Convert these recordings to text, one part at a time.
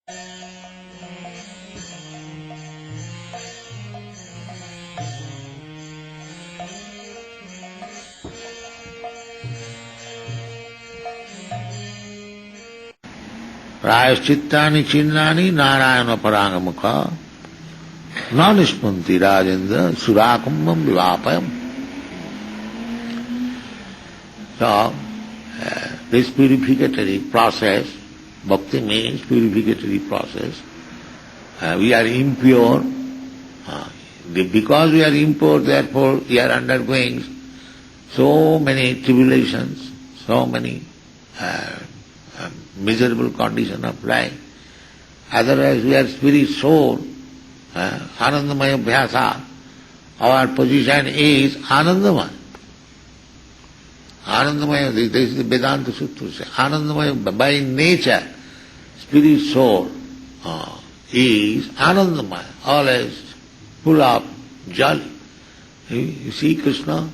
प्रायश्चित्तानि चिन्नानि Narayan परांगमुखा नानिष्पन्ति Rajendra सुराकुंभम विवापयम. So, this purificatory process, bhakti means purificatory process. We are impure. Because we are impure, therefore we are undergoing so many tribulations, so many miserable condition of life. Otherwise we are spirit soul, Anandamaya Bhyasa. Our position is Anandamaya. Anandamaya, this is the Vedanta Sutra. Anandamaya, by nature, spirit soul is Anandamaya, always full of joy. You see Krishna?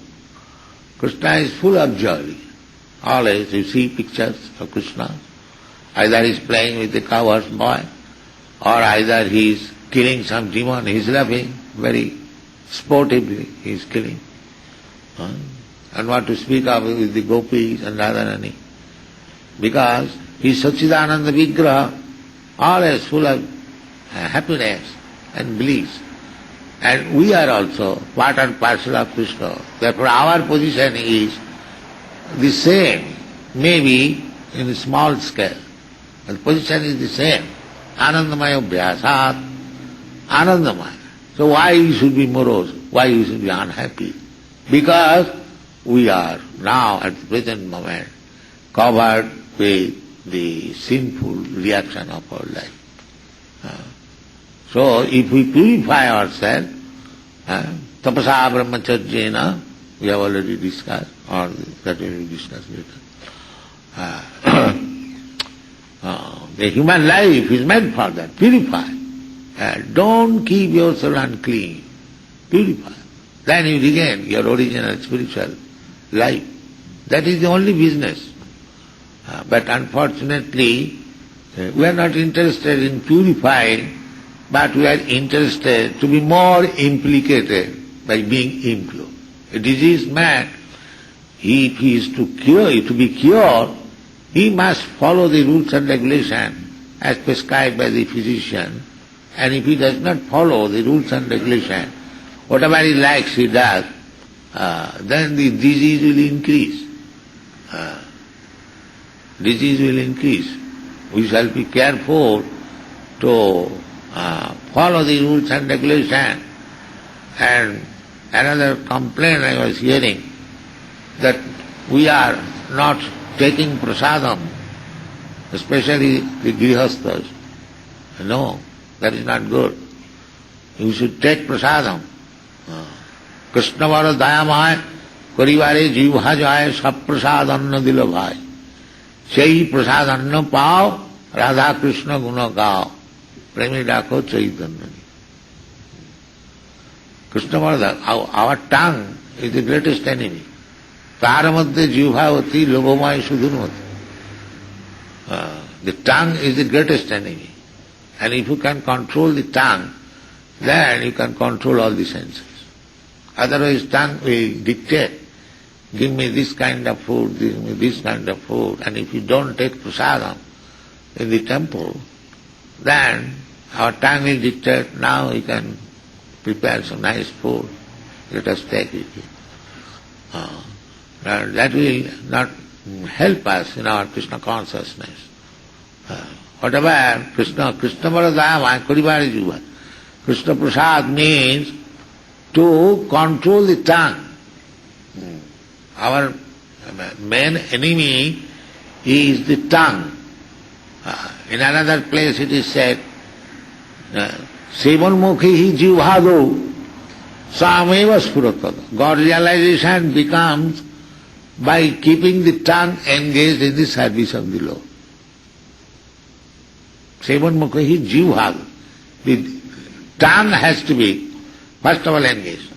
Krishna is full of joy. Always you see pictures of Krishna. Either he is playing with the cowherd's boy, or either he is killing some demon, he is laughing very sportively, he is killing. And what to speak of with the gopis and Radharani. Because he is Satchidananda Vigraha, always full of happiness and bliss. And we are also part and parcel of Krishna. Therefore our position is the same, maybe in a small scale. But the position is the same. Anandamaya Bhyasat, Anandamaya. So why you should be morose? Why you should be unhappy? Because we are now at the present moment covered with the sinful reaction of our life. So if we purify ourselves, tapasa brahmacharjena, we have already discussed, or that will be discussed later. The human life is meant for that. Purify. Don't keep yourself unclean. Purify. Then you regain your original spiritual life. That is the only business. But unfortunately, we are not interested in purifying, but we are interested to be more implicated by being impure. A diseased man, if he is to be cured, he must follow the rules and regulations as prescribed by the physician. And if he does not follow the rules and regulations, whatever he likes he does, then the disease will increase. Disease will increase. We shall be careful to follow the rules and regulations. And another complaint I was hearing, that we are not taking prasadam, especially the grihasthas. No, that is not good. You should take prasadam. Krishna vara dayamaya karivare jivha jaya sab prasadanna dilo bhai. Sei prasadanna pao Radha Krishna guna gao. Premi dako chaitanya. Krishna vara, our tongue is the greatest enemy. तार मध्य जीवभावती लोभमय सुधुर्मति. The tongue is the greatest enemy. And if you can control the tongue, then you can control all the senses. Otherwise tongue will dictate, give me this kind of food, give me this kind of food. And if you don't take prasadam in the temple, then our tongue will dictate, now you can prepare some nice food, let us take it. That will not help us in our Krishna consciousness. Whatever Krishna Varadaya Karivare Jiva. Krishna Prasad means to control the tongue. Our main enemy is the tongue. In another place it is said, Sevanmukhi jivhado sameva spuratpada. God realization becomes by keeping the tongue engaged in the service of the Lord. Sevanmukhi jivhado. The tongue has to be first of all engaged,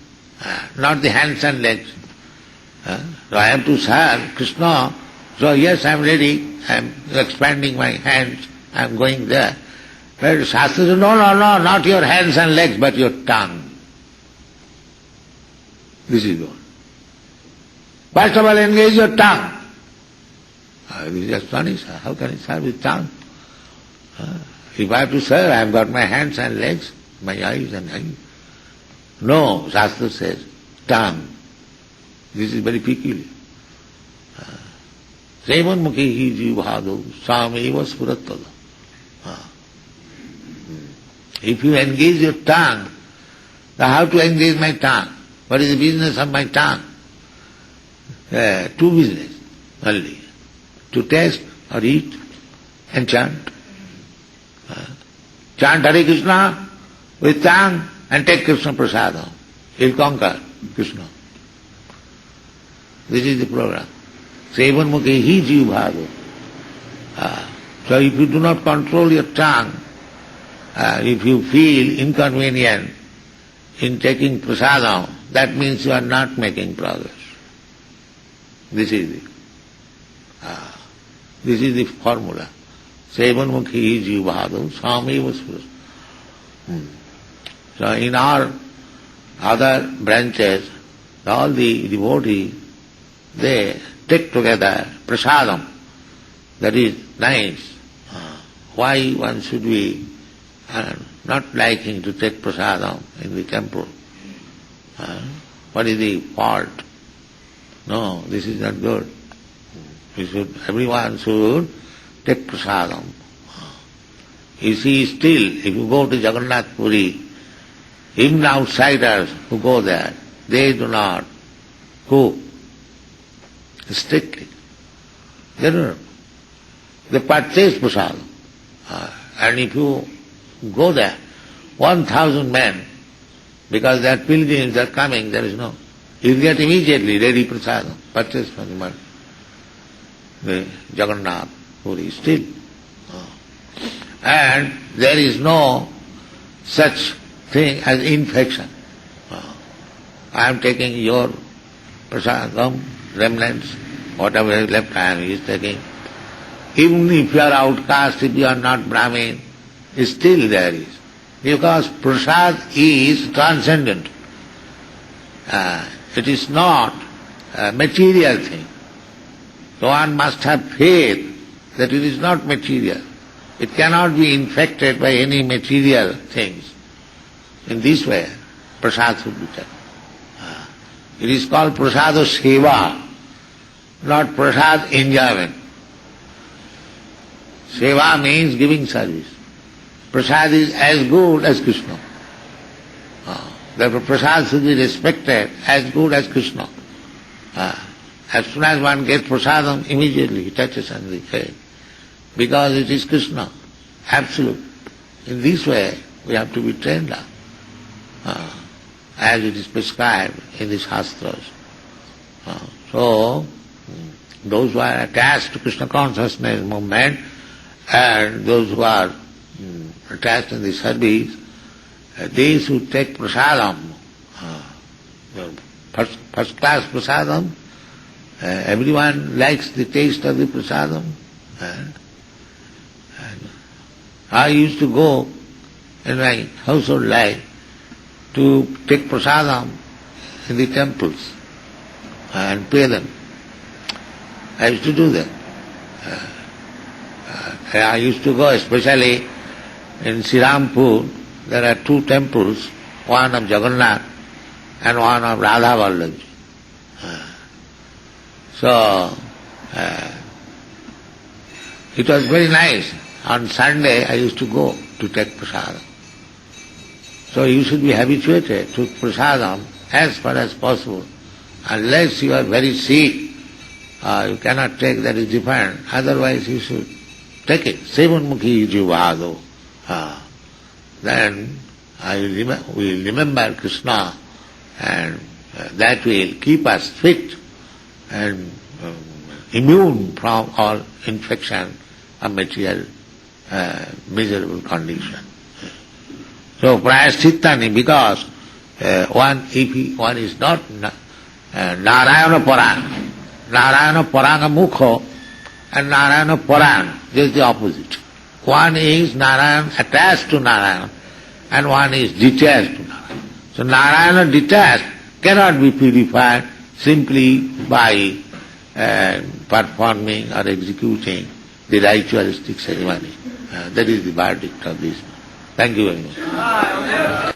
not the hands and legs. So I have to serve Krishna, so yes, I am ready, I am expanding my hands, I am going there. But Shastra says, no, not your hands and legs, but your tongue. This is good. First of all, engage your tongue. This is just funny, sir. How can I serve with tongue? If I have to serve, I have got my hands and legs, my eyes and hands. No, Shastra says, tongue. This is very peculiar. Sevanmukhi hi jivhado sameva spurattada. If you engage your tongue, then how to engage my tongue? What is the business of my tongue? Two business only. To taste or eat and chant. Chant Hare Krishna with tongue and take Krishna prasadam. He'll conquer Krishna. This is the program. Sevanmukhi hi jivhado. So if you do not control your tongue, if you feel inconvenient in taking prasadam, that means you are not making progress. This is the formula. Sevanmukhi jivhado sameva spurattada. So in our other branches, all the devotees, they take together prasadam. That is nice. Why one should be not liking to take prasadam in the temple? What is the fault? No, this is not good. Everyone should take prasadam. You see, still, if you go to Jagannath Puri, even outsiders who go there, they do not cook strictly. They don't. They purchase prasadam. And if you go there, 1,000 men, because they are pilgrims, they are coming, there is no. You get immediately ready prasadam, purchase from the Jagannath Puri still. And there is no such thing as infection. I am taking your prasadam, remnants, whatever is left I am taking. Even if you are outcast, if you are not Brahmin, still there is. Because prasad is transcendent. It is not a material thing. So one must have faith that it is not material. It cannot be infected by any material things. In this way, prasad should be taken. It is called prasada seva, not prasad enjoyment. Seva means giving service. Prasad is as good as Krishna. Therefore prasad should be respected as good as Krishna. As soon as one gets prasadam, immediately he touches on the head. Because it is Krishna, absolute. In this way, we have to be trained up, as it is prescribed in the Shastras. So, those who are attached to Krishna consciousness movement and those who are attached in the service, they should take prasadam, first class prasadam. Everyone likes the taste of the prasadam. And I used to go in my household life to take prasadam in the temples and pay them. I used to do that. I used to go, especially in Srirampur, there are two temples, one of Jagannath and one of Radha Vallabh. So, it was very nice. On Sunday I used to go to take prasadam. So you should be habituated to prasadam as far as possible. Unless you are very sick, you cannot take, that is different. Otherwise you should take it. Sevanmukhi jivhado. Then we will remember Krishna, and that will keep us fit and immune from all infection of material miserable condition. So prayaschittani, because if one is not Narayana Paran, Narayana Paranga Mukho and Narayana Paran, just the opposite. One is Narayana attached to Narayana, and one is detached to Narayana. So Narayana detached cannot be purified simply by performing or executing the ritualistic ceremony. That is the verdict of this. Thank you very much.